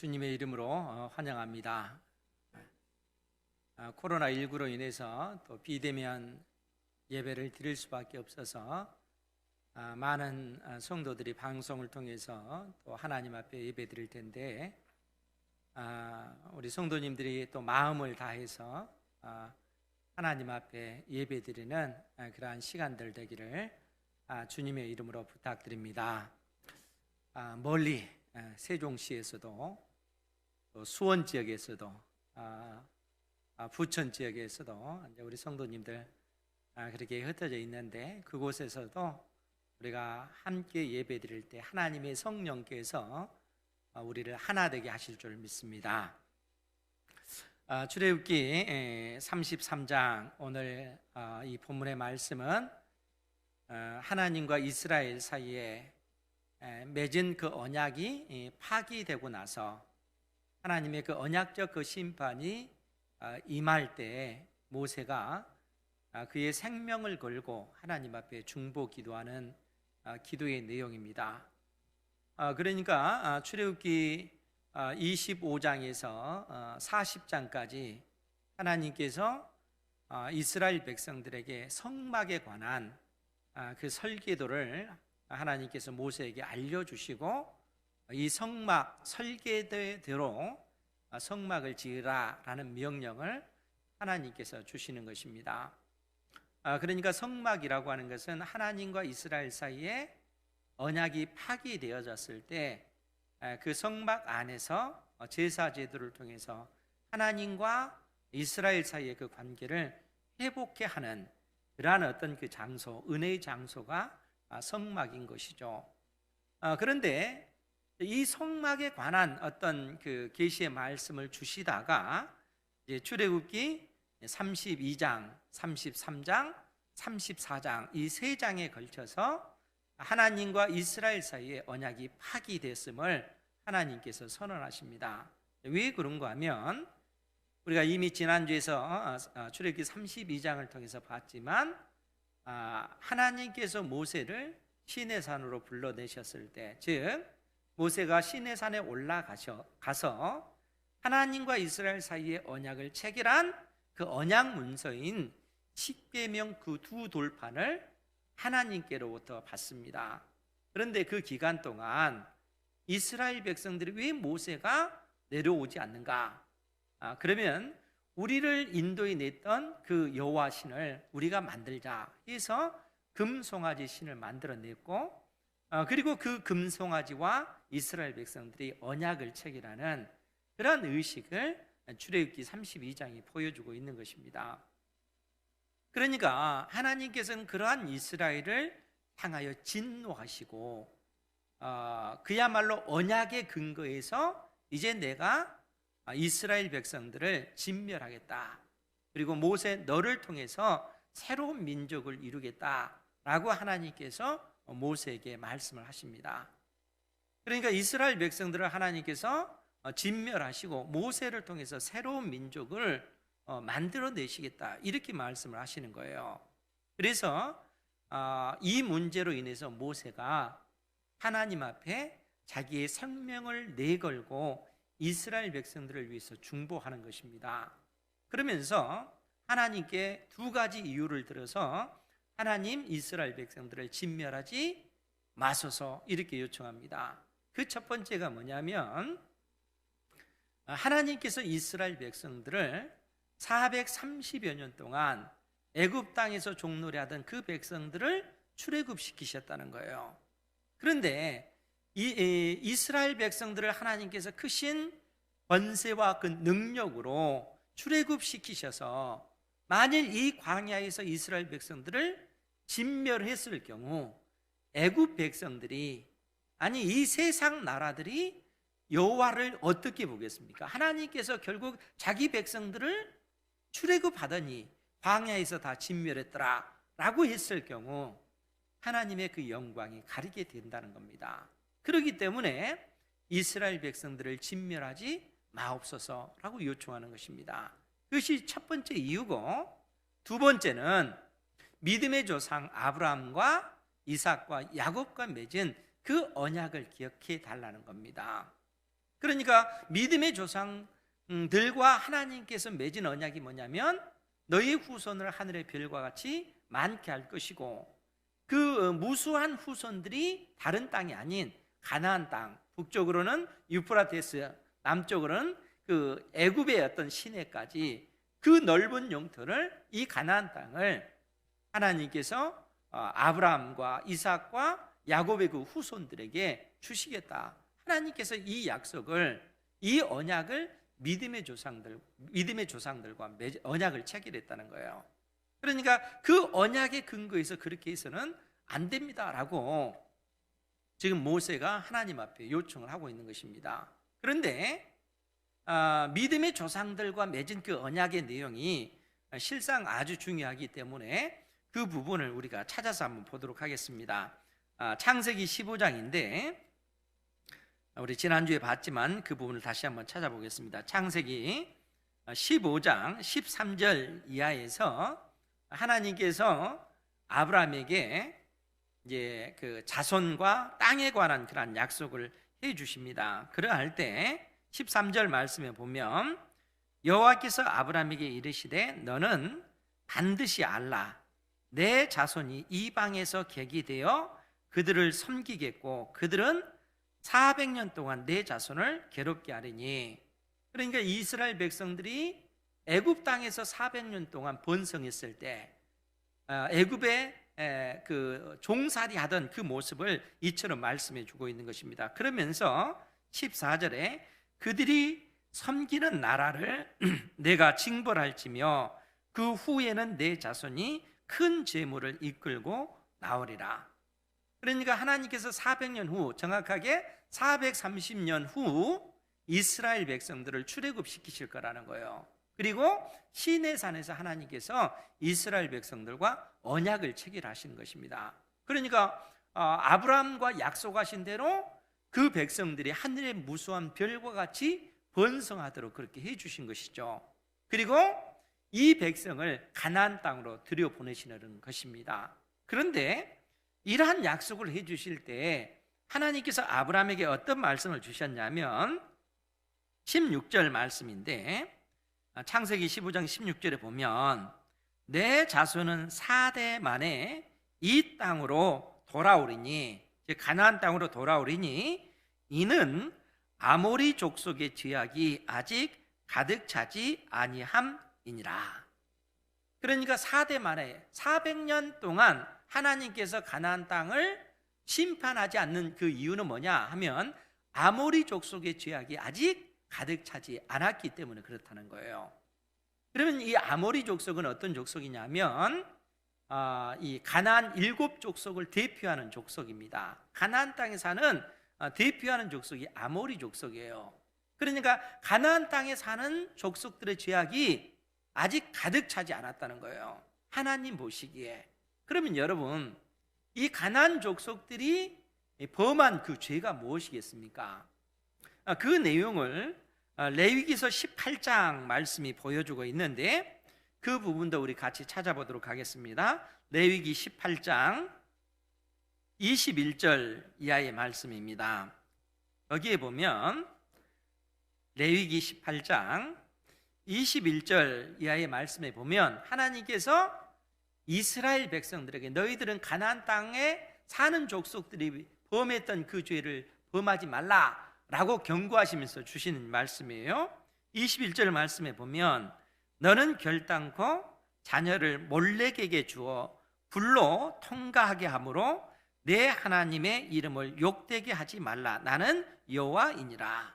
주님의 이름으로 환영합니다. 코로나19로 인해서 또 비대면 예배를 드릴 수밖에 없어서 많은 성도들이 방송을 통해서 또 하나님 앞에 예배 드릴 텐데, 우리 성도님들이 또 마음을 다해서 하나님 앞에 예배 드리는 그러한 시간들 되기를 주님의 이름으로 부탁드립니다. 멀리 세종시에서도 또 수원 지역에서도 부천 지역에서도 이제 우리 성도님들 그렇게 흩어져 있는데, 그곳에서도 우리가 함께 예배드릴 때 하나님의 성령께서 우리를 하나 되게 하실 줄 믿습니다. 출애굽기 33장 오늘 이 본문의 말씀은 하나님과 이스라엘 사이에 맺은 그 언약이 파기되고 나서 하나님의 그 언약적 그 심판이 임할 때 모세가 그의 생명을 걸고 하나님 앞에 중보 기도하는 기도의 내용입니다. 그러니까 출애굽기 25장에서 40장까지 하나님께서 이스라엘 백성들에게 성막에 관한 그 설계도를 하나님께서 모세에게 알려주시고, 이 성막 설계대로 성막을 지으라라는 명령을 하나님께서 주시는 것입니다. 그러니까 성막이라고 하는 것은 하나님과 이스라엘 사이에 언약이 파기되어졌을 때 그 성막 안에서 제사 제도를 통해서 하나님과 이스라엘 사이의 그 관계를 회복케 하는 그러한 어떤 그 장소, 은혜의 장소가 성막인 것이죠. 그런데 이 성막에 관한 어떤 그 계시의 말씀을 주시다가 이제 출애굽기 32장, 33장, 34장 이 세 장에 걸쳐서 하나님과 이스라엘 사이에 언약이 파기됐음을 하나님께서 선언하십니다. 왜 그런가 하면, 우리가 이미 지난주에서 출애굽기 32장을 통해서 봤지만 하나님께서 모세를 시내산으로 불러내셨을 때, 즉 모세가 시내산에 올라가서 하나님과 이스라엘 사이의 언약을 체결한 그 언약 문서인 십계명 그 두 돌판을 하나님께로부터 받습니다. 그런데 그 기간 동안 이스라엘 백성들이 왜 모세가 내려오지 않는가? 그러면 우리를 인도해 냈던 그 여호와 신을 우리가 만들자 해서 금송아지 신을 만들어냈고, 그리고 그 금송아지와 이스라엘 백성들이 언약을 체결하는 그런 의식을 출애굽기 32장이 보여주고 있는 것입니다. 그러니까 하나님께서는 그러한 이스라엘을 향하여 진노하시고, 그야말로 언약의 근거에서 이제 내가 이스라엘 백성들을 진멸하겠다, 그리고 모세 너를 통해서 새로운 민족을 이루겠다라고 하나님께서 모세에게 말씀을 하십니다. 그러니까 이스라엘 백성들을 하나님께서 진멸하시고 모세를 통해서 새로운 민족을 만들어내시겠다, 이렇게 말씀을 하시는 거예요. 그래서 이 문제로 인해서 모세가 하나님 앞에 자기의 생명을 내걸고 이스라엘 백성들을 위해서 중보하는 것입니다. 그러면서 하나님께 두 가지 이유를 들어서 하나님, 이스라엘 백성들을 진멸하지 마소서 이렇게 요청합니다. 그 첫 번째가 뭐냐면, 하나님께서 이스라엘 백성들을 430여 년 동안 애굽 땅에서 종노래하던 그 백성들을 출애굽시키셨다는 거예요. 그런데 이스라엘 백성들을 하나님께서 크신 권세와 그 능력으로 출애굽시키셔서 만일 이 광야에서 이스라엘 백성들을 진멸했을 경우 애굽 백성들이, 아니 이 세상 나라들이 여호와를 어떻게 보겠습니까? 하나님께서 결국 자기 백성들을 출애굽하더니 광야에서 다 진멸했더라 라고 했을 경우 하나님의 그 영광이 가리게 된다는 겁니다. 그렇기 때문에 이스라엘 백성들을 진멸하지 마옵소서라고 요청하는 것입니다. 그것이 첫 번째 이유고, 두 번째는 믿음의 조상 아브라함과 이삭과 야곱과 맺은 그 언약을 기억해 달라는 겁니다. 그러니까 믿음의 조상들과 하나님께서 맺은 언약이 뭐냐면 너희 후손을 하늘의 별과 같이 많게 할 것이고, 그 무수한 후손들이 다른 땅이 아닌 가나안 땅, 북쪽으로는 유프라테스, 남쪽으로는 그 애굽의 어떤 시내까지 그 넓은 영토를, 이 가나안 땅을 하나님께서 아브라함과 이삭과 야곱의 그 후손들에게 주시겠다. 하나님께서 이 약속을, 이 언약을 믿음의 조상들과 언약을 체결했다는 거예요. 그러니까 그 언약의 근거에서 그렇게 해서는 안 됩니다라고 지금 모세가 하나님 앞에 요청을 하고 있는 것입니다. 그런데 믿음의 조상들과 맺은 그 언약의 내용이 실상 아주 중요하기 때문에 그 부분을 우리가 찾아서 한번 보도록 하겠습니다. 창세기 15장인데 우리 지난주에 봤지만 그 부분을 다시 한번 찾아보겠습니다. 창세기 15장 13절 이하에서 하나님께서 아브라함에게 이제 그 자손과 땅에 관한 그런 약속을 해 주십니다. 그러할 때 13절 말씀에 보면 여호와께서 아브라함에게 이르시되 너는 반드시 알라. 내 자손이 이방에서 객이 되어 그들을 섬기겠고 그들은 400년 동안 내 자손을 괴롭게 하리니. 그러니까 이스라엘 백성들이 애굽 땅에서 400년 동안 번성했을 때 애굽의 그 종살이 하던 그 모습을 이처럼 말씀해 주고 있는 것입니다. 그러면서 14절에 그들이 섬기는 나라를 내가 징벌할지며 그 후에는 내 자손이 큰 재물을 이끌고 나오리라. 그러니까 하나님께서 400년 후, 정확하게 430년 후 이스라엘 백성들을 출애굽시키실 거라는 거예요. 그리고 시내산에서 하나님께서 이스라엘 백성들과 언약을 체결하신 것입니다. 그러니까 아브라함과 약속하신 대로 그 백성들이 하늘의 무수한 별과 같이 번성하도록 그렇게 해주신 것이죠. 그리고 이 백성을 가나안 땅으로 들여보내시는 것입니다. 그런데 이러한 약속을 해주실 때 하나님께서 아브라함에게 어떤 말씀을 주셨냐면 16절 말씀인데, 창세기 15장 16절에 보면 내 자손은 4대 만에 이 땅으로 돌아오리니, 가나안 땅으로 돌아오리니 이는 아모리 족속의 죄악이 아직 가득 차지 아니함이니라. 그러니까 4대 만에 400년 동안 하나님께서 가나안 땅을 심판하지 않는 그 이유는 뭐냐 하면 아모리 족속의 죄악이 아직 가득 차지 않았기 때문에 그렇다는 거예요. 그러면 이 아모리 족속은 어떤 족속이냐면 이 가나안 7족속을 대표하는 족속입니다. 가나안 땅에 사는 대표하는 족속이 아모리 족속이에요. 그러니까 가나안 땅에 사는 족속들의 죄악이 아직 가득 차지 않았다는 거예요, 하나님 보시기에. 그러면 여러분, 이 가나안 족속들이 범한 그 죄가 무엇이겠습니까? 그 내용을 레위기서 18장 말씀이 보여주고 있는데 그 부분도 우리 같이 찾아보도록 하겠습니다. 레위기 18장 21절 이하의 말씀입니다. 여기에 보면 레위기 18장 21절 이하의 말씀에 보면 하나님께서 이스라엘 백성들에게 너희들은 가나안 땅에 사는 족속들이 범했던 그 죄를 범하지 말라라고 경고하시면서 주시는 말씀이에요. 21절 말씀에 보면 너는 결단코 자녀를 몰렉에게 주어 불로 통과하게 함으로 내 하나님의 이름을 욕되게 하지 말라. 나는 여호와이니라.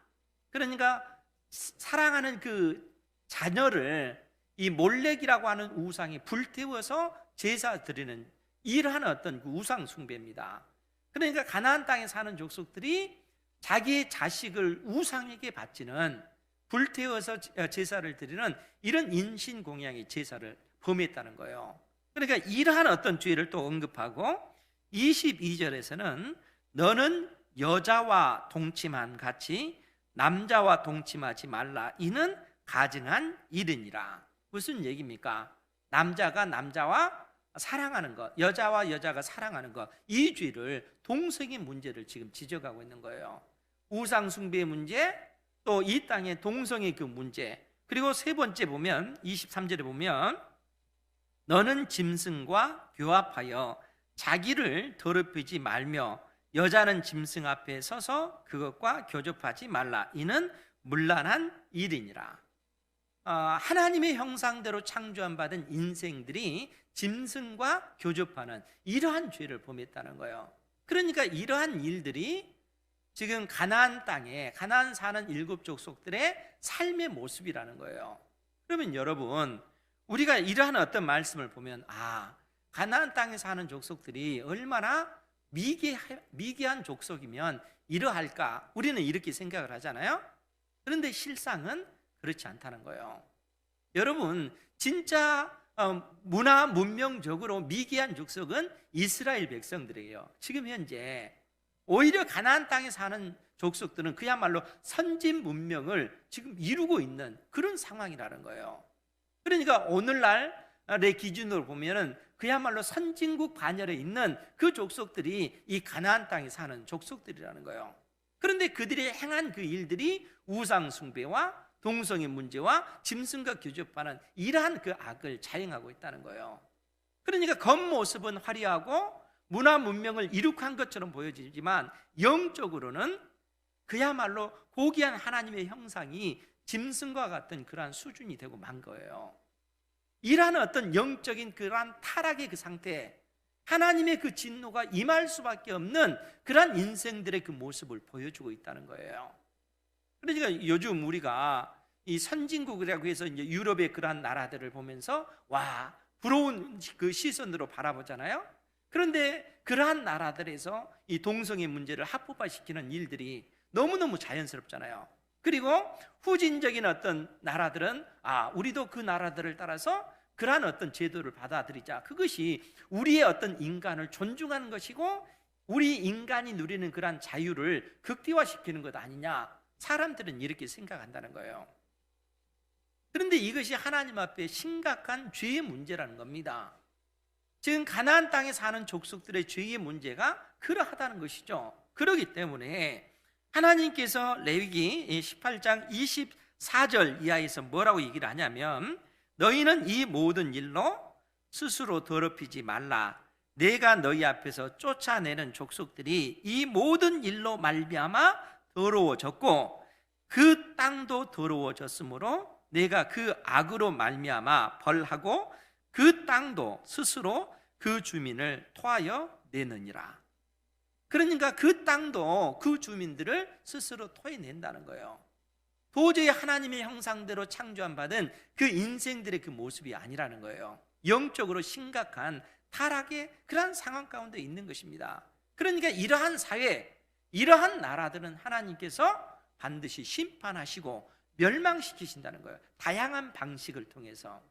그러니까 사랑하는 그 자녀를 이 몰렉이라고 하는 우상이 불태워서 제사 드리는 이러한 어떤 그 우상 숭배입니다. 그러니까 가나안 땅에 사는 족속들이 자기의 자식을 우상에게 바치는, 불태워서 제사를 드리는 이런 인신공양의 제사를 범했다는 거예요. 그러니까 이러한 어떤 죄를 또 언급하고 22절에서는 너는 여자와 동침한 같이 남자와 동침하지 말라. 이는 가증한 일이니라. 무슨 얘기입니까? 남자가 남자와 사랑하는 것, 여자와 여자가 사랑하는 것, 이 죄를, 동성애 문제를 지금 지적하고 있는 거예요. 우상 숭배의 문제, 또 이 땅의 동성의 그 문제, 그리고 세 번째 보면 23절에 보면 너는 짐승과 교합하여 자기를 더럽히지 말며 여자는 짐승 앞에 서서 그것과 교접하지 말라. 이는 문란한 일이니라. 하나님의 형상대로 창조한 받은 인생들이 짐승과 교접하는 이러한 죄를 범했다는 거예요. 그러니까 이러한 일들이 지금 가나안 땅에 가나안 사는 7 족속들의 삶의 모습이라는 거예요. 그러면 여러분, 우리가 이러한 어떤 말씀을 보면 가나안 땅에 사는 족속들이 얼마나 미개한 족속이면 이러할까, 우리는 이렇게 생각을 하잖아요. 그런데 실상은 그렇지 않다는 거예요. 여러분, 진짜 문화 문명적으로 미개한 족속은 이스라엘 백성들이에요. 지금 현재 오히려 가나안 땅에 사는 족속들은 그야말로 선진 문명을 지금 이루고 있는 그런 상황이라는 거예요. 그러니까 오늘날의 기준으로 보면은 그야말로 선진국 반열에 있는 그 족속들이 이 가나안 땅에 사는 족속들이라는 거예요. 그런데 그들이 행한 그 일들이 우상 숭배와 동성애 문제와 짐승과 교접하는 이러한 그 악을 자행하고 있다는 거예요. 그러니까 겉모습은 화려하고 문화 문명을 이룩한 것처럼 보여지지만 영적으로는 그야말로 고귀한 하나님의 형상이 짐승과 같은 그러한 수준이 되고 만 거예요. 이러한 어떤 영적인 그러한 타락의 그 상태, 하나님의 그 진노가 임할 수밖에 없는 그러한 인생들의 그 모습을 보여주고 있다는 거예요. 그러니까 요즘 우리가 이 선진국이라고 해서 이제 유럽의 그러한 나라들을 보면서 부러운 그 시선으로 바라보잖아요. 그런데 그러한 나라들에서 이 동성애 문제를 합법화시키는 일들이 너무너무 자연스럽잖아요. 그리고 후진적인 어떤 나라들은 우리도 그 나라들을 따라서 그러한 어떤 제도를 받아들이자, 그것이 우리의 어떤 인간을 존중하는 것이고 우리 인간이 누리는 그러한 자유를 극대화시키는 것 아니냐, 사람들은 이렇게 생각한다는 거예요. 그런데 이것이 하나님 앞에 심각한 죄의 문제라는 겁니다. 지금 가나안 땅에 사는 족속들의 죄의 문제가 그러하다는 것이죠. 그렇기 때문에 하나님께서 레위기 18장 24절 이하에서 뭐라고 얘기를 하냐면 너희는 이 모든 일로 스스로 더럽히지 말라. 내가 너희 앞에서 쫓아내는 족속들이 이 모든 일로 말미암아 더러워졌고 그 땅도 더러워졌으므로 내가 그 악으로 말미암아 벌하고 그 땅도 스스로 그 주민을 토하여 내느니라. 그러니까 그 땅도 그 주민들을 스스로 토해낸다는 거예요. 도저히 하나님의 형상대로 창조한 받은 그 인생들의 그 모습이 아니라는 거예요. 영적으로 심각한 타락의 그러한 상황 가운데 있는 것입니다. 그러니까 이러한 사회, 이러한 나라들은 하나님께서 반드시 심판하시고 멸망시키신다는 거예요. 다양한 방식을 통해서.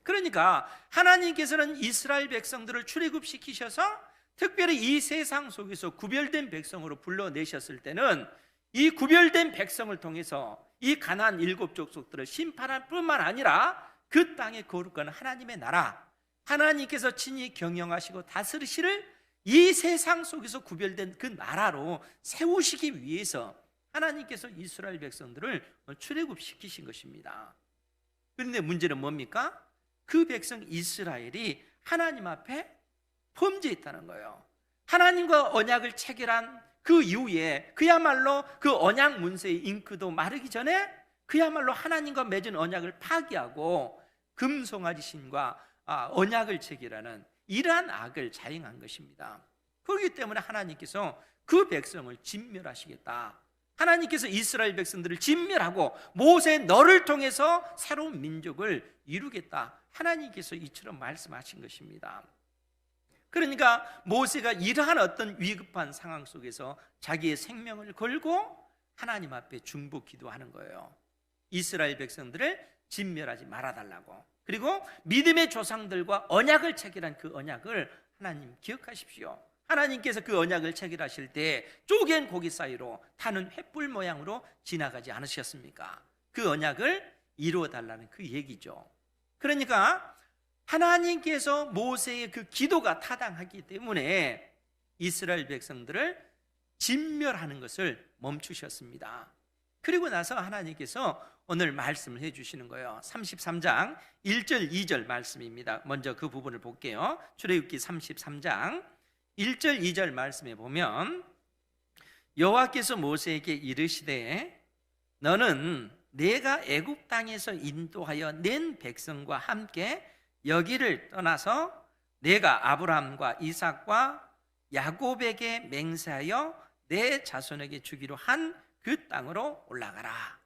그러니까 하나님께서는 이스라엘 백성들을 출애굽시키셔서 특별히 이 세상 속에서 구별된 백성으로 불러내셨을 때는 이 구별된 백성을 통해서 이 가나안 7 족속들을 심판할 뿐만 아니라 그 땅에 거룩한 하나님의 나라, 하나님께서 친히 경영하시고 다스리시를 이 세상 속에서 구별된 그 나라로 세우시기 위해서 하나님께서 이스라엘 백성들을 출애굽시키신 것입니다. 그런데 문제는 뭡니까? 그 백성 이스라엘이 하나님 앞에 범죄했다는 거예요. 하나님과 언약을 체결한 그 이후에 그야말로 그 언약 문서의 잉크도 마르기 전에 그야말로 하나님과 맺은 언약을 파기하고 금송아지 신과 언약을 체결하는 이러한 악을 자행한 것입니다. 그렇기 때문에 하나님께서 그 백성을 진멸하시겠다. 하나님께서 이스라엘 백성들을 진멸하고 모세 너를 통해서 새로운 민족을 이루겠다. 하나님께서 이처럼 말씀하신 것입니다. 그러니까 모세가 이러한 어떤 위급한 상황 속에서 자기의 생명을 걸고 하나님 앞에 중보 기도하는 거예요. 이스라엘 백성들을 진멸하지 말아달라고. 그리고 믿음의 조상들과 언약을 체결한 그 언약을 하나님 기억하십시오. 하나님께서 그 언약을 체결하실 때 쪼갠 고기 사이로 타는 횃불 모양으로 지나가지 않으셨습니까? 그 언약을 이루어달라는 그 얘기죠. 그러니까 하나님께서 모세의 그 기도가 타당하기 때문에 이스라엘 백성들을 진멸하는 것을 멈추셨습니다. 그리고 나서 하나님께서 오늘 말씀을 해주시는 거예요. 33장 1절 2절 말씀입니다. 먼저 그 부분을 볼게요. 출애굽기 33장 1절 2절 말씀에 보면 여호와께서 모세에게 이르시되 너는 내가 애굽 땅에서 인도하여 낸 백성과 함께 여기를 떠나서 내가 아브라함과 이삭과 야곱에게 맹세하여 내 자손에게 주기로 한 그 땅으로 올라가라.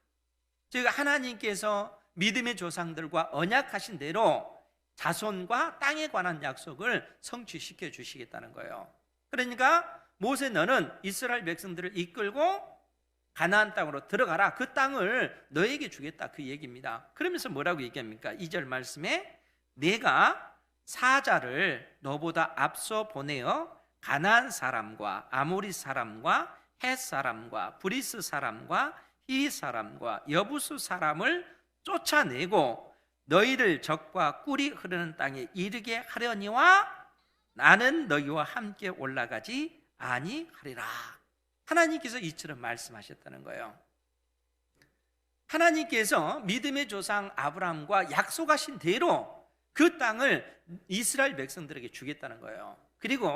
즉 하나님께서 믿음의 조상들과 언약하신 대로 자손과 땅에 관한 약속을 성취시켜 주시겠다는 거예요. 그러니까 모세 너는 이스라엘 백성들을 이끌고 가나안 땅으로 들어가라. 그 땅을 너에게 주겠다, 그 얘기입니다. 그러면서 뭐라고 얘기합니까? 2절 말씀에 내가 사자를 너보다 앞서 보내어 가나안 사람과 아모리 사람과 헷 사람과 브리스 사람과 히 사람과 여부수 사람을 쫓아내고 너희를 적과 꿀이 흐르는 땅에 이르게 하려니와 나는 너희와 함께 올라가지 아니하리라. 하나님께서 이처럼 말씀하셨다는 거예요. 하나님께서 믿음의 조상 아브라함과 약속하신 대로 그 땅을 이스라엘 백성들에게 주겠다는 거예요. 그리고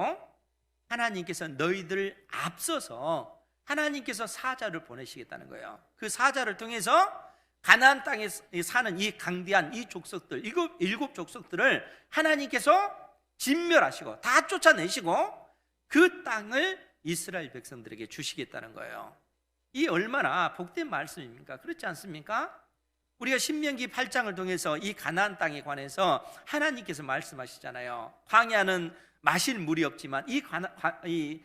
하나님께서 너희들 앞서서 하나님께서 사자를 보내시겠다는 거예요. 그 사자를 통해서 가나안 땅에 사는 이 강대한 이 족속들, 일곱 족속들을 하나님께서 진멸하시고 다 쫓아내시고 그 땅을 이스라엘 백성들에게 주시겠다는 거예요. 이 얼마나 복된 말씀입니까? 그렇지 않습니까? 우리가 신명기 8장을 통해서 이 가나안 땅에 관해서 하나님께서 말씀하시잖아요. 광야는 마실 물이 없지만 이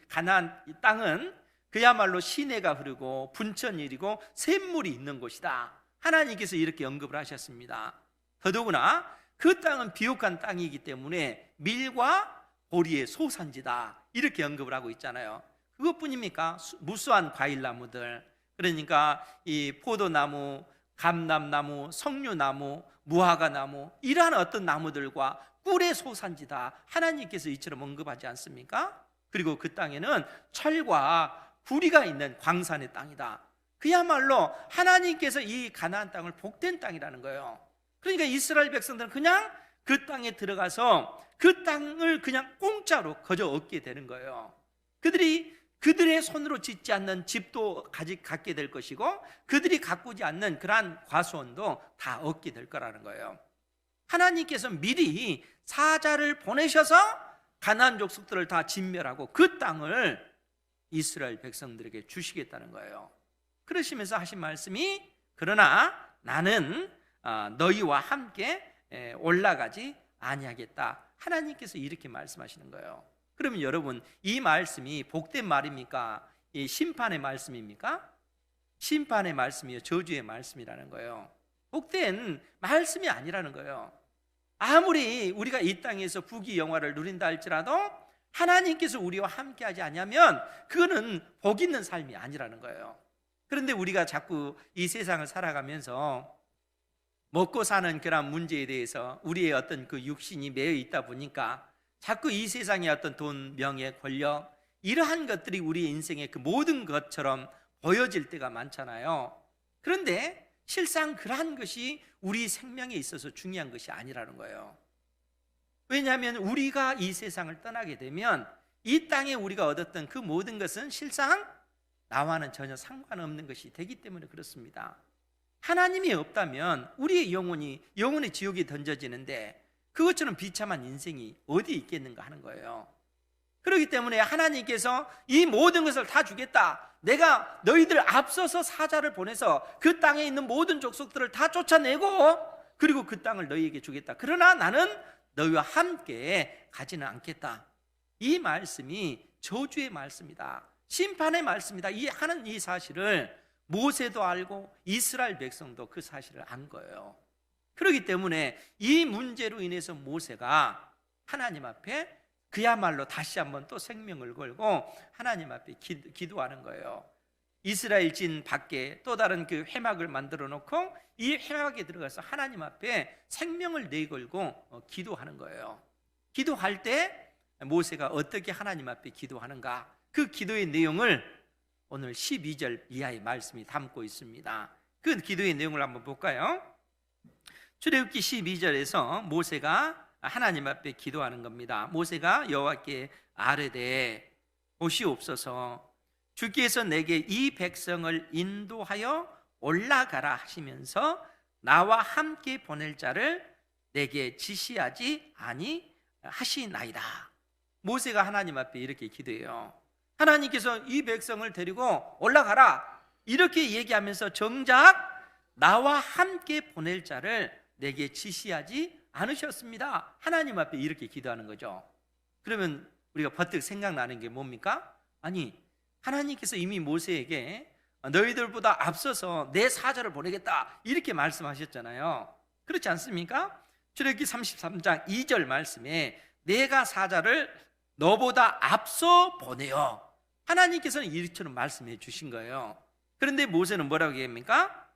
가나안 땅은 그야말로 시내가 흐르고 분천이 일이고 샘물이 있는 곳이다. 하나님께서 이렇게 언급을 하셨습니다. 더더구나 그 땅은 비옥한 땅이기 때문에 밀과 보리의 소산지다, 이렇게 언급을 하고 있잖아요. 그것뿐입니까? 무수한 과일나무들, 그러니까 이 포도나무, 감람나무, 석류나무, 무화과나무, 이러한 어떤 나무들과 꿀의 소산지다, 하나님께서 이처럼 언급하지 않습니까? 그리고 그 땅에는 철과 구리가 있는 광산의 땅이다. 그야말로 하나님께서 이 가나안 땅을 복된 땅이라는 거예요. 그러니까 이스라엘 백성들은 그냥 그 땅에 들어가서 그 땅을 그냥 공짜로 거저 얻게 되는 거예요. 그들의 손으로 짓지 않는 집도 갖게 될 것이고 그들이 가꾸지 않는 그러한 과수원도 다 얻게 될 거라는 거예요. 하나님께서 미리 사자를 보내셔서 가나안 족속들을 다 진멸하고 그 땅을 이스라엘 백성들에게 주시겠다는 거예요. 그러시면서 하신 말씀이 그러나 나는 너희와 함께 올라가지 아니하겠다. 하나님께서 이렇게 말씀하시는 거예요. 그러면 여러분, 이 말씀이 복된 말입니까? 이 심판의 말씀입니까? 심판의 말씀이요, 저주의 말씀이라는 거예요. 복된 말씀이 아니라는 거예요. 아무리 우리가 이 땅에서 부귀 영화를 누린다 할지라도 하나님께서 우리와 함께하지 않으면 그거는 복 있는 삶이 아니라는 거예요. 그런데 우리가 자꾸 이 세상을 살아가면서 먹고 사는 그런 문제에 대해서 우리의 어떤 그 육신이 매여 있다 보니까 자꾸 이 세상의 어떤 돈, 명예, 권력, 이러한 것들이 우리 인생의 그 모든 것처럼 보여질 때가 많잖아요. 그런데 실상 그러한 것이 우리 생명에 있어서 중요한 것이 아니라는 거예요. 왜냐하면 우리가 이 세상을 떠나게 되면 이 땅에 우리가 얻었던 그 모든 것은 실상 나와는 전혀 상관없는 것이 되기 때문에 그렇습니다. 하나님이 없다면 우리의 영혼의 지옥에 던져지는데 그것처럼 비참한 인생이 어디 있겠는가 하는 거예요. 그렇기 때문에 하나님께서 이 모든 것을 다 주겠다, 내가 너희들 앞서서 사자를 보내서 그 땅에 있는 모든 족속들을 다 쫓아내고 그리고 그 땅을 너희에게 주겠다, 그러나 나는 너희와 함께 가지는 않겠다. 이 말씀이 저주의 말씀이다, 심판의 말씀이다. 하는 이 사실을 모세도 알고 이스라엘 백성도 그 사실을 안 거예요. 그렇기 때문에 이 문제로 인해서 모세가 하나님 앞에 그야말로 다시 한번 또 생명을 걸고 하나님 앞에 기도하는 거예요. 이스라엘 진 밖에 또 다른 그 회막을 만들어 놓고 이 회막에 들어가서 하나님 앞에 생명을 내걸고 기도하는 거예요. 기도할 때 모세가 어떻게 하나님 앞에 기도하는가, 그 기도의 내용을 오늘 12절 이하의 말씀이 담고 있습니다. 그 기도의 내용을 한번 볼까요? 출애굽기 12절에서 모세가 하나님 앞에 기도하는 겁니다. 모세가 여호와께 아뢰되 보시옵소서, 주께서 내게 이 백성을 인도하여 올라가라 하시면서 나와 함께 보낼 자를 내게 지시하지 아니하시나이다. 모세가 하나님 앞에 이렇게 기도해요. 하나님께서 이 백성을 데리고 올라가라 이렇게 얘기하면서 정작 나와 함께 보낼 자를 내게 지시하지 않으셨습니다. 하나님 앞에 이렇게 기도하는 거죠. 그러면 우리가 버뜩 생각나는 게 뭡니까? 아니, 하나님께서 이미 모세에게 너희들보다 앞서서 내 사자를 보내겠다 이렇게 말씀하셨잖아요. 그렇지 않습니까? 출애굽기 33장 2절 말씀에 내가 사자를 너보다 앞서 보내요. 하나님께서는 이처럼 말씀해 주신 거예요. 그런데 모세는 뭐라고 얘기합니까?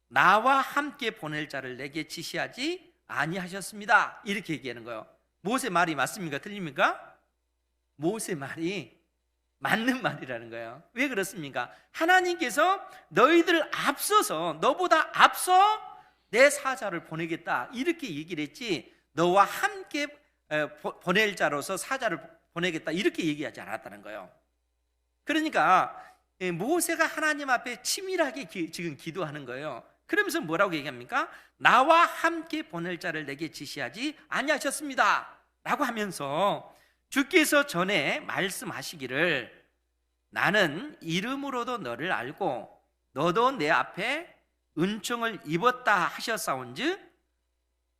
나와 함께 보낼 자를 내게 지시하지 아니하셨습니다. 이렇게 얘기하는 거예요. 모세 말이 맞습니까? 틀립니까? 모세 말이 맞는 말이라는 거예요. 왜 그렇습니까? 하나님께서 너희들 앞서서 너보다 앞서 내 사자를 보내겠다 이렇게 얘기를 했지 너와 함께 보낼 자로서 사자를 보내겠다 이렇게 얘기하지 않았다는 거예요. 그러니까 모세가 하나님 앞에 치밀하게 지금 기도하는 거예요. 그러면서 뭐라고 얘기합니까? 나와 함께 보낼 자를 내게 지시하지 아니하셨습니다 라고 하면서 주께서 전에 말씀하시기를 나는 이름으로도 너를 알고 너도 내 앞에 은총을 입었다 하셨사온즉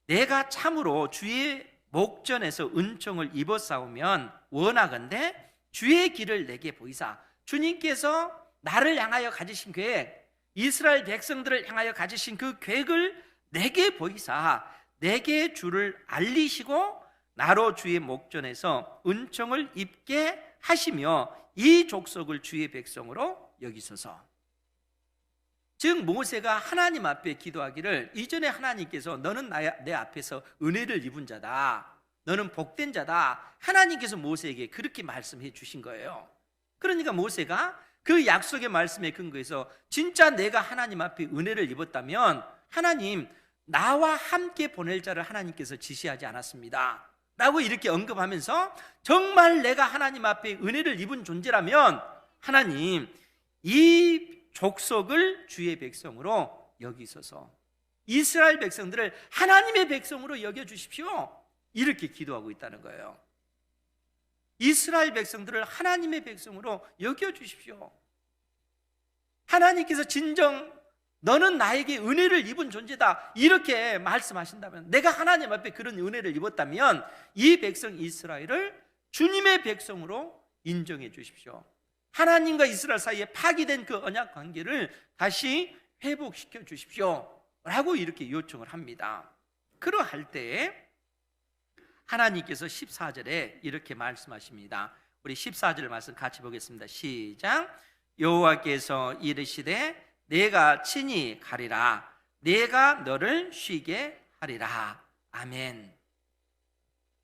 내가 참으로 주의 목전에서 은총을 입었사오면 원하건대 주의 길을 내게 보이사. 주님께서 나를 향하여 가지신 계획, 이스라엘 백성들을 향하여 가지신 그 계획을 내게 보이사 내게 주를 알리시고 나로 주의 목전에서 은총을 입게 하시며 이 족속을 주의 백성으로 여기소서. 즉 모세가 하나님 앞에 기도하기를 이전에 하나님께서 너는 내 앞에서 은혜를 입은 자다, 너는 복된 자다, 하나님께서 모세에게 그렇게 말씀해 주신 거예요. 그러니까 모세가 그 약속의 말씀에 근거해서 진짜 내가 하나님 앞에 은혜를 입었다면 하나님 나와 함께 보낼 자를 하나님께서 지시하지 않았습니다 라고 이렇게 언급하면서 정말 내가 하나님 앞에 은혜를 입은 존재라면 하나님 이 족속을 주의 백성으로 여기소서, 이스라엘 백성들을 하나님의 백성으로 여겨주십시오 이렇게 기도하고 있다는 거예요. 이스라엘 백성들을 하나님의 백성으로 여겨주십시오. 하나님께서 진정 너는 나에게 은혜를 입은 존재다 이렇게 말씀하신다면, 내가 하나님 앞에 그런 은혜를 입었다면 이 백성 이스라엘을 주님의 백성으로 인정해 주십시오. 하나님과 이스라엘 사이에 파기된 그 언약 관계를 다시 회복시켜 주십시오 라고 이렇게 요청을 합니다. 그러할 때 하나님께서 14절에 이렇게 말씀하십니다. 우리 14절 말씀 같이 보겠습니다. 시작. 여호와께서 이르시되 내가 친히 가리라, 내가 너를 쉬게 하리라. 아멘.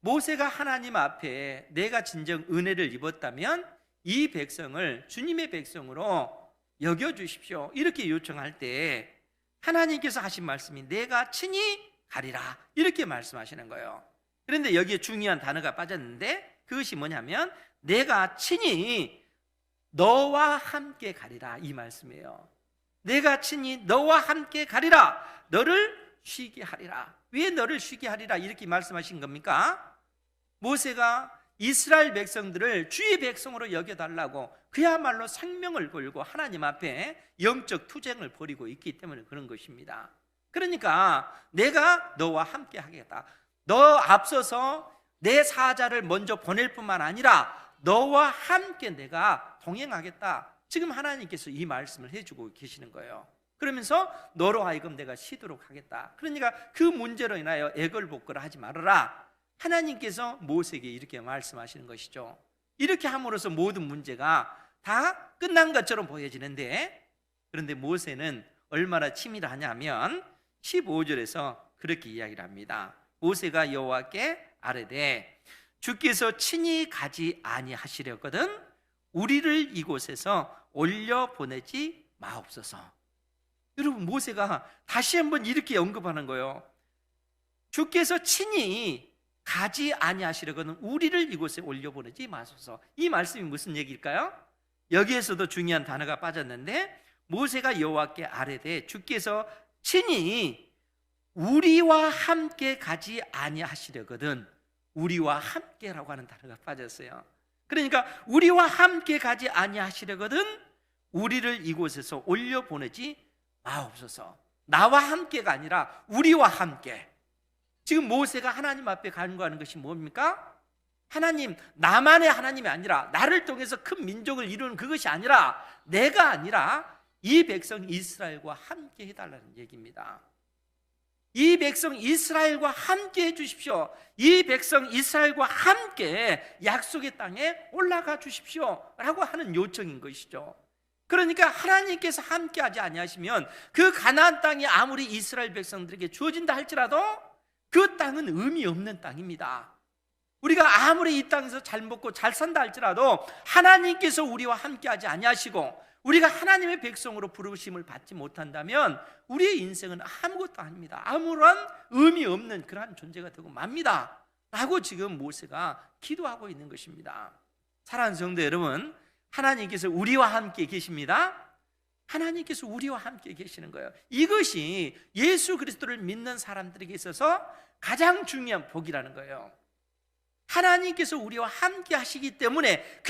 모세가 하나님 앞에 내가 진정 은혜를 입었다면 이 백성을 주님의 백성으로 여겨주십시오 이렇게 요청할 때 하나님께서 하신 말씀이 내가 친히 가리라 이렇게 말씀하시는 거예요. 그런데 여기에 중요한 단어가 빠졌는데 그것이 뭐냐면 내가 친히 너와 함께 가리라 이 말씀이에요. 내가 친히 너와 함께 가리라, 너를 쉬게 하리라. 왜 너를 쉬게 하리라 이렇게 말씀하신 겁니까? 모세가 이스라엘 백성들을 주의 백성으로 여겨달라고 그야말로 생명을 걸고 하나님 앞에 영적 투쟁을 벌이고 있기 때문에 그런 것입니다. 그러니까 내가 너와 함께 하겠다, 너 앞서서 내 사자를 먼저 보낼 뿐만 아니라 너와 함께 내가 동행하겠다. 지금 하나님께서 이 말씀을 해주고 계시는 거예요. 그러면서 너로 하여금 내가 쉬도록 하겠다. 그러니까 그 문제로 인하여 애걸복걸을 하지 말아라. 하나님께서 모세에게 이렇게 말씀하시는 것이죠. 이렇게 함으로써 모든 문제가 다 끝난 것처럼 보여지는데, 그런데 모세는 얼마나 치밀하냐면 15절에서 그렇게 이야기를 합니다. 모세가 여호와께 아뢰되 주께서 친히 가지 아니하시려거든 우리를 이곳에서 올려 보내지 마옵소서. 여러분, 모세가 다시 한번 이렇게 언급하는 거예요. 주께서 친히 가지 아니하시려거든 우리를 이곳에 올려보내지 마소서. 이 말씀이 무슨 얘기일까요? 여기에서도 중요한 단어가 빠졌는데, 모세가 여호와께 아뢰되 주께서 친히 우리와 함께 가지 아니하시려거든, 우리와 함께라고 하는 단어가 빠졌어요. 그러니까 우리와 함께 가지 아니하시려거든 우리를 이곳에서 올려보내지 마옵소서. 나와 함께가 아니라 우리와 함께. 지금 모세가 하나님 앞에 간구하는 것이 뭡니까? 하나님, 나만의 하나님이 아니라, 나를 통해서 큰 민족을 이루는 그것이 아니라, 내가 아니라 이 백성 이스라엘과 함께 해달라는 얘기입니다. 이 백성 이스라엘과 함께 해주십시오. 이 백성 이스라엘과 함께 약속의 땅에 올라가 주십시오 라고 하는 요청인 것이죠. 그러니까 하나님께서 함께하지 아니하시면 그 가나안 땅이 아무리 이스라엘 백성들에게 주어진다 할지라도 그 땅은 의미 없는 땅입니다. 우리가 아무리 이 땅에서 잘 먹고 잘 산다 할지라도 하나님께서 우리와 함께하지 아니하시고 우리가 하나님의 백성으로 부르심을 받지 못한다면 우리의 인생은 아무것도 아닙니다. 아무런 의미 없는 그러한 존재가 되고 맙니다 라고 지금 모세가 기도하고 있는 것입니다. 사랑하는 성도 여러분, 하나님께서 우리와 함께 계십니다. 하나님께서 우리와 함께 계시는 거예요. 이것이 예수 그리스도를 믿는 사람들에게 있어서 가장 중요한 복이라는 거예요. 하나님께서 우리와 함께 하시기 때문에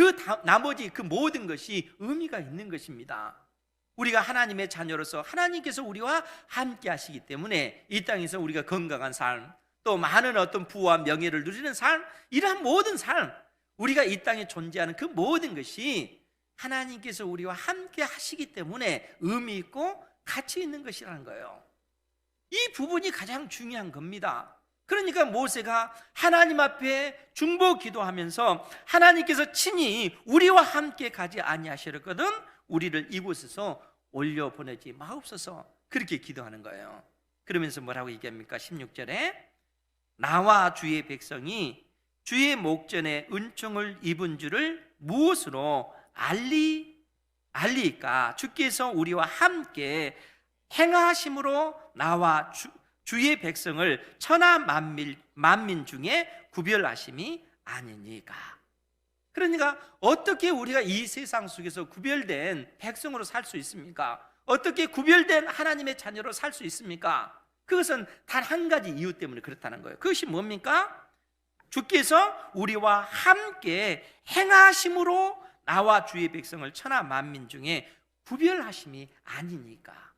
나머지 그 모든 것이 의미가 있는 것입니다. 우리가 하나님의 자녀로서 하나님께서 우리와 함께 하시기 때문에 이 땅에서 우리가 건강한 삶, 또 많은 어떤 부와 명예를 누리는 삶, 이러한 모든 삶, 우리가 이 땅에 존재하는 그 모든 것이 하나님께서 우리와 함께 하시기 때문에 의미 있고 가치 있는 것이라는 거예요. 이 부분이 가장 중요한 겁니다. 그러니까 모세가 하나님 앞에 중보 기도하면서 하나님께서 친히 우리와 함께 가지 아니하시려거든 우리를 이곳에서 올려보내지 마옵소서, 그렇게 기도하는 거예요. 그러면서 뭐라고 얘기합니까? 16절에 나와 주의 백성이 주의 목전에 은총을 입은 줄을 무엇으로 알리까? 주께서 우리와 함께 행하심으로 나와 주의 백성을 천하 만민 중에 구별하심이 아니니까. 그러니까 어떻게 우리가 이 세상 속에서 구별된 백성으로 살 수 있습니까? 어떻게 구별된 하나님의 자녀로 살 수 있습니까? 그것은 단 한 가지 이유 때문에 그렇다는 거예요. 그것이 뭡니까? 주께서 우리와 함께 행하심으로 나와 주의 백성을 천하 만민 중에 구별하심이 아니니까.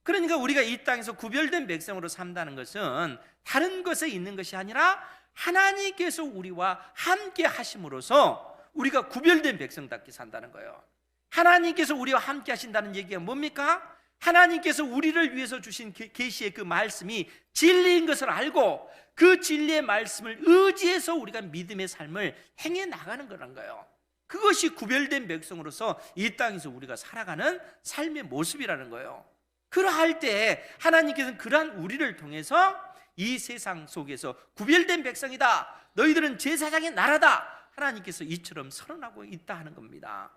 그러니까 우리가 이 땅에서 구별된 백성으로 산다는 것은 다른 것에 있는 것이 아니라 하나님께서 우리와 함께 하심으로써 우리가 구별된 백성답게 산다는 거예요. 하나님께서 우리와 함께 하신다는 얘기가 뭡니까? 하나님께서 우리를 위해서 주신 계시의 그 말씀이 진리인 것을 알고 그 진리의 말씀을 의지해서 우리가 믿음의 삶을 행해 나가는 거란 거예요. 그것이 구별된 백성으로서 이 땅에서 우리가 살아가는 삶의 모습이라는 거예요. 그러할 때 하나님께서는 그러한 우리를 통해서 이 세상 속에서 구별된 백성이다, 너희들은 제사장의 나라다, 하나님께서 이처럼 선언하고 있다 하는 겁니다.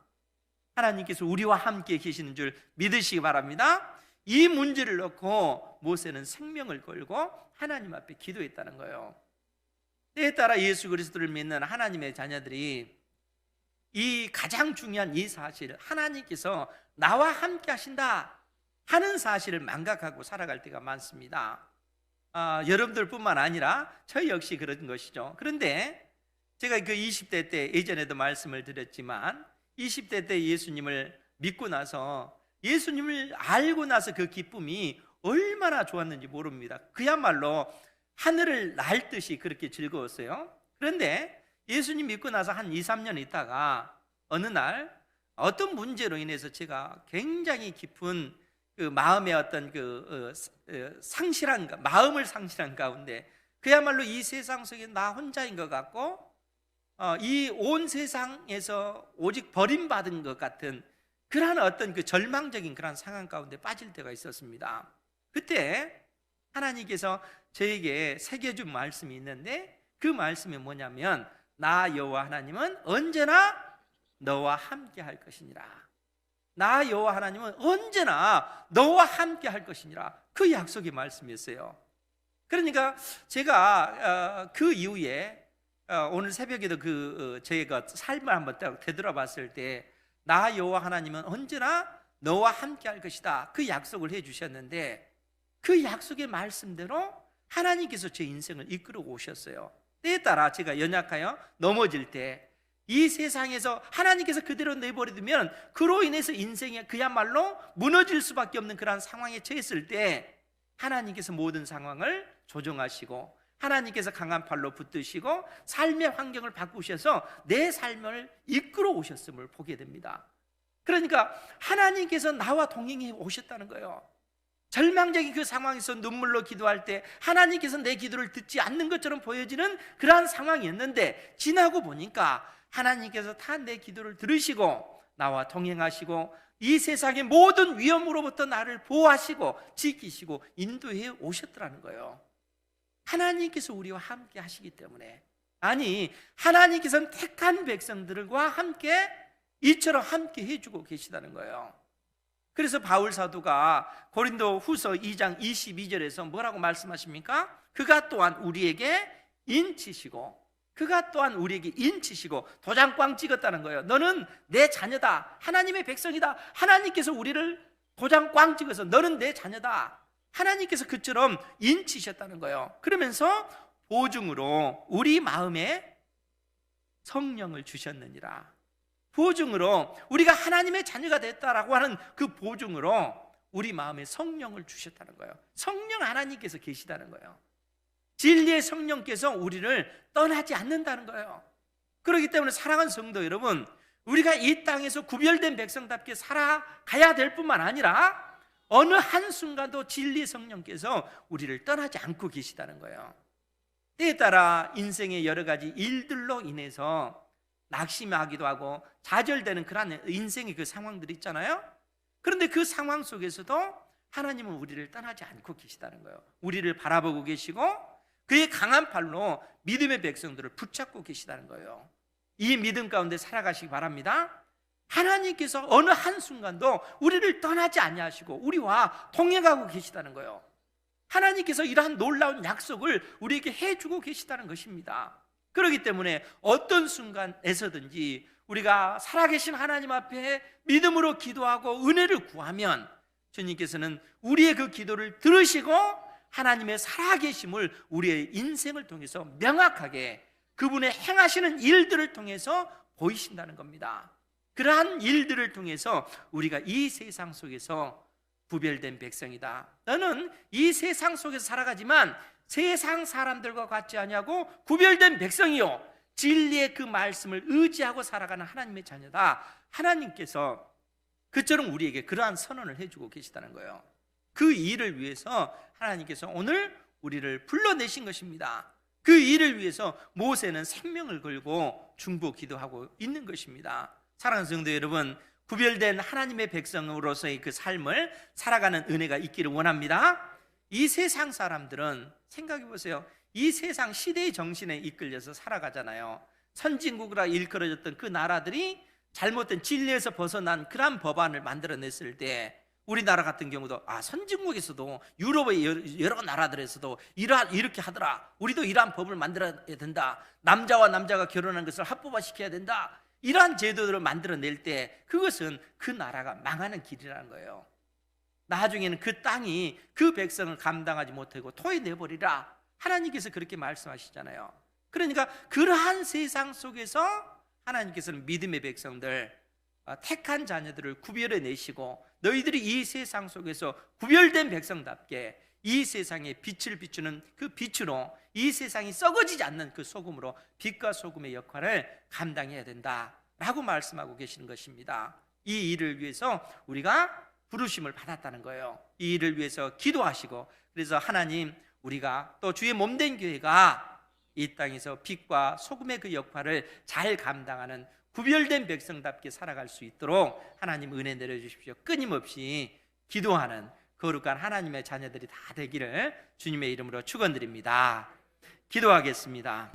하나님께서 우리와 함께 계시는 줄 믿으시기 바랍니다. 이 문제를 놓고 모세는 생명을 걸고 하나님 앞에 기도했다는 거예요. 때에 따라 예수 그리스도를 믿는 하나님의 자녀들이 이 가장 중요한 이 사실, 하나님께서 나와 함께 하신다 하는 사실을 망각하고 살아갈 때가 많습니다. 여러분들뿐만 아니라 저 역시 그런 것이죠. 그런데 제가 그 20대 때 예전에도 말씀을 드렸지만 20대 때 예수님을 믿고 나서 예수님을 알고 나서 그 기쁨이 얼마나 좋았는지 모릅니다. 그야말로 하늘을 날 듯이 그렇게 즐거웠어요. 그런데 예수님 믿고 나서 한 2, 3년 있다가 어느 날 어떤 문제로 인해서 제가 굉장히 깊은 그 마음의 어떤 마음을 상실한 가운데 그야말로 이 세상 속에 나 혼자인 것 같고 이 온 세상에서 오직 버림받은 것 같은 그러한 어떤 그 절망적인 그런 상황 가운데 빠질 때가 있었습니다. 그때 하나님께서 저에게 새겨준 말씀이 있는데 그 말씀이 뭐냐면 나 여호와 하나님은 언제나 너와 함께 할 것이니라. 나 여호와 하나님은 언제나 너와 함께 할 것이니라. 그 약속의 말씀이었어요. 그러니까 제가 그 이후에 오늘 새벽에도 저희가 삶을 한번 딱 되돌아봤을 때 나 여호와 하나님은 언제나 너와 함께 할 것이다, 그 약속을 해주셨는데, 그 약속의 말씀대로 하나님께서 제 인생을 이끌어 오셨어요. 때에 따라 제가 연약하여 넘어질 때 이 세상에서 하나님께서 그대로 내버려두면 그로 인해서 인생이 그야말로 무너질 수밖에 없는 그런 상황에 처했을 때 하나님께서 모든 상황을 조정하시고 하나님께서 강한 팔로 붙드시고 삶의 환경을 바꾸셔서 내 삶을 이끌어 오셨음을 보게 됩니다. 그러니까 하나님께서 나와 동행해 오셨다는 거예요. 절망적인 그 상황에서 눈물로 기도할 때 하나님께서 내 기도를 듣지 않는 것처럼 보여지는 그러한 상황이었는데, 지나고 보니까 하나님께서 다 내 기도를 들으시고 나와 동행하시고 이 세상의 모든 위험으로부터 나를 보호하시고 지키시고 인도해 오셨더라는 거예요. 하나님께서 우리와 함께 하시기 때문에, 아니 하나님께서는 택한 백성들과 함께 이처럼 함께 해주고 계시다는 거예요. 그래서 바울 사도가 고린도 후서 2장 22절에서 뭐라고 말씀하십니까? 그가 또한 우리에게 인치시고 도장꽝 찍었다는 거예요. 너는 내 자녀다, 하나님의 백성이다. 하나님께서 우리를 도장꽝 찍어서 너는 내 자녀다, 하나님께서 그처럼 인치셨다는 거예요. 그러면서 보증으로 우리 마음에 성령을 주셨느니라. 보증으로 우리가 하나님의 자녀가 됐다라고 하는 그 보증으로 우리 마음에 성령을 주셨다는 거예요. 성령 하나님께서 계시다는 거예요. 진리의 성령께서 우리를 떠나지 않는다는 거예요. 그렇기 때문에 사랑하는 성도 여러분, 우리가 이 땅에서 구별된 백성답게 살아가야 될 뿐만 아니라 어느 한순간도 진리의 성령께서 우리를 떠나지 않고 계시다는 거예요. 때에 따라 인생의 여러 가지 일들로 인해서 낙심하기도 하고 좌절되는 그런 인생의 그 상황들이 있잖아요. 그런데 그 상황 속에서도 하나님은 우리를 떠나지 않고 계시다는 거예요. 우리를 바라보고 계시고 그의 강한 팔로 믿음의 백성들을 붙잡고 계시다는 거예요. 이 믿음 가운데 살아가시기 바랍니다. 하나님께서 어느 한순간도 우리를 떠나지 아니하시고 우리와 동행하고 계시다는 거예요. 하나님께서 이러한 놀라운 약속을 우리에게 해주고 계시다는 것입니다. 그렇기 때문에 어떤 순간에서든지 우리가 살아계신 하나님 앞에 믿음으로 기도하고 은혜를 구하면 주님께서는 우리의 그 기도를 들으시고 하나님의 살아계심을 우리의 인생을 통해서 명확하게 그분의 행하시는 일들을 통해서 보이신다는 겁니다. 그러한 일들을 통해서 우리가 이 세상 속에서 구별된 백성이다, 너는 이 세상 속에서 살아가지만 세상 사람들과 같지 아니하고 구별된 백성이요 진리의 그 말씀을 의지하고 살아가는 하나님의 자녀다. 하나님께서 그처럼 우리에게 그러한 선언을 해주고 계시다는 거예요. 그 일을 위해서 하나님께서 오늘 우리를 불러내신 것입니다. 그 일을 위해서 모세는 생명을 걸고 중보 기도하고 있는 것입니다. 사랑하는 성도 여러분, 구별된 하나님의 백성으로서의 그 삶을 살아가는 은혜가 있기를 원합니다. 이 세상 사람들은 생각해 보세요. 이 세상 시대의 정신에 이끌려서 살아가잖아요. 선진국으로 일컬어졌던 그 나라들이 잘못된 진리에서 벗어난 그런 법안을 만들어냈을 때 우리나라 같은 경우도 선진국에서도 유럽의 여러 나라들에서도 이렇게 하더라, 우리도 이러한 법을 만들어야 된다, 남자와 남자가 결혼한 것을 합법화시켜야 된다, 이러한 제도들을 만들어낼 때 그것은 그 나라가 망하는 길이라는 거예요. 나중에는 그 땅이 그 백성을 감당하지 못하고 토해내버리라, 하나님께서 그렇게 말씀하시잖아요. 그러니까 그러한 세상 속에서 하나님께서는 믿음의 백성들, 택한 자녀들을 구별해내시고 너희들이 이 세상 속에서 구별된 백성답게 이 세상에 빛을 비추는 그 빛으로 이 세상이 썩어지지 않는 그 소금으로 빛과 소금의 역할을 감당해야 된다라고 말씀하고 계시는 것입니다. 이 일을 위해서 우리가 부르심을 받았다는 거예요. 이 일을 위해서 기도하시고, 그래서 하나님, 우리가 또 주의 몸된 교회가 이 땅에서 빛과 소금의 그 역할을 잘 감당하는 구별된 백성답게 살아갈 수 있도록 하나님 은혜 내려주십시오. 끊임없이 기도하는 거룩한 하나님의 자녀들이 다 되기를 주님의 이름으로 축원드립니다. 기도하겠습니다.